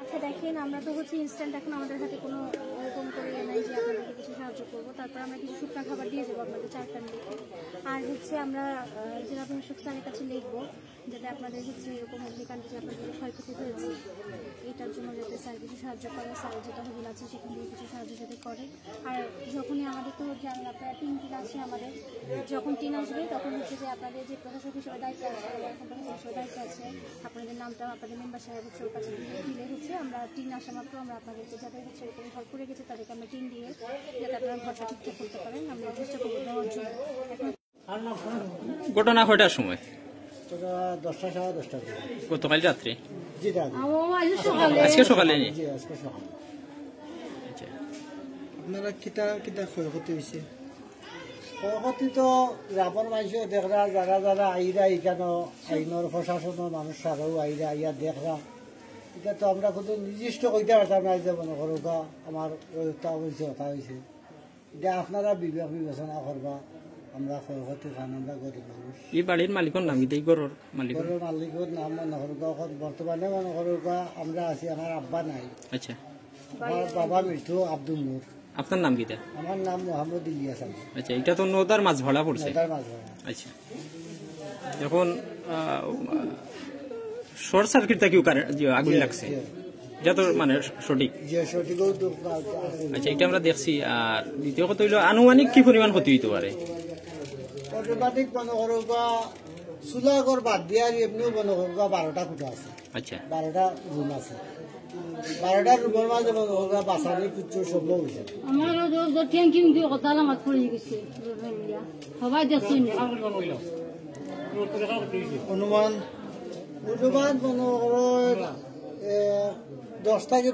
আচ্ছা দেখেন, আমরা তো হচ্ছে ইনস্ট্যান্ট এখন আমাদের হাতে কোনো এরকম করে নাই যে আপনাদেরকে কিছু সাহায্য করবো। তারপর আমরা কিছু শুকনা খাবার দিয়ে দেবো আপনাদের 4 ফ্যামিলিকে। আর হচ্ছে আমরা জেলা প্রশাসক স্যারের কাছে লিখবো যাতে আপনাদের হচ্ছে এরকম অগ্নিকাণ্ডে যে আপনাদের ক্ষয়ক্ষতি হয়েছে এটার জন্য যাতে স্যার কিছু সাহায্য করে, স্যার যেটা হবিল আছে সেখান থেকে কিছু সাহায্য যাতে করে। আর যখনই আমাদের তো জানেন আপনারা টিম আছে আমাদের, যখন টিম আসবে তখন হচ্ছে যে আপনাদের যে প্রশাসক হিসেবে দায়িত্ব আছে, হিসেবে দায়িত্ব আছে, আপনাদের নামটা আপনাদের মেম্বার সাহেব হচ্ছে ওর কাছে দিলে হচ্ছে আমরা টিম আসা মাত্র আমরা আপনাদেরকে যাদের হচ্ছে এরকম ঘর করে গেছে তাদেরকে আমরা টিম দিয়ে যাতে আপনারা ঘরটা ঠিকঠাক করতে পারেন আমরা চেষ্টা করবো দেওয়ার জন্য। ঘটনা কয়টার সময়? 10টা সাড়ে 10টা। গতকাল রাত্রে? আজকে সকালে। আপনারা কিতা কিতা ক্ষয়ক্ষতি হয়েছে? ক্ষয়ক্ষতি তো গ্রামের মানুষ দেখরা, যারা যারা আইরা এখানে আইনের প্রশাসনের মানুষ আরও আইরা আইয়া দেখরা, এটা তো আমরা কোনো নির্দিষ্ট কইতে পারতাম না যে মনে করো আমার ওটা হয়েছে ওটা হয়েছে। এটা আপনারা বিবেচনা করবা। আমরা ক্ষয়ক্ষতি খান, আমরা গরিব মানুষ। এই বাড়ির মালিকের নাম কি? গরুর মালিকের নাম মনে করবা বর্তমানে মনে করবা আমরা আছি, আমার আব্বা নাই। আচ্ছা, আমার বাবা মৃত্যু আব্দুল নূর। আপনার নাম কিটা? আমার নাম মোহাম্মদ ইলিয়াস। আচ্ছা, এটা তো নদার মাছ ভাড়া পড়ছে। আচ্ছা, এখন শর্ট সার্কিটটা কি আগুন লাগছে? এটা তো মানে সঠিক। আচ্ছা, এটা আমরা দেখছি। আর দ্বিতীয় কথা হইল আনুমানিক কি পরিমাণ ক্ষতি হইতে পারে? অটোমেটিক মনে করো চুলাঘর বাদ দিয়ে আর এমনিও মনে করো 12টা খুঁটা আছে। আচ্ছা, 12টা রুম আছে। 12টা রুমের মাঝে মনে করো বাসানি কিছু সম্ভব হয়েছে। আমার ট্যাঙ্কি কথা আমার পড়ে গেছে সবাই দেখছি অনুমান মনে করো 10 থেকে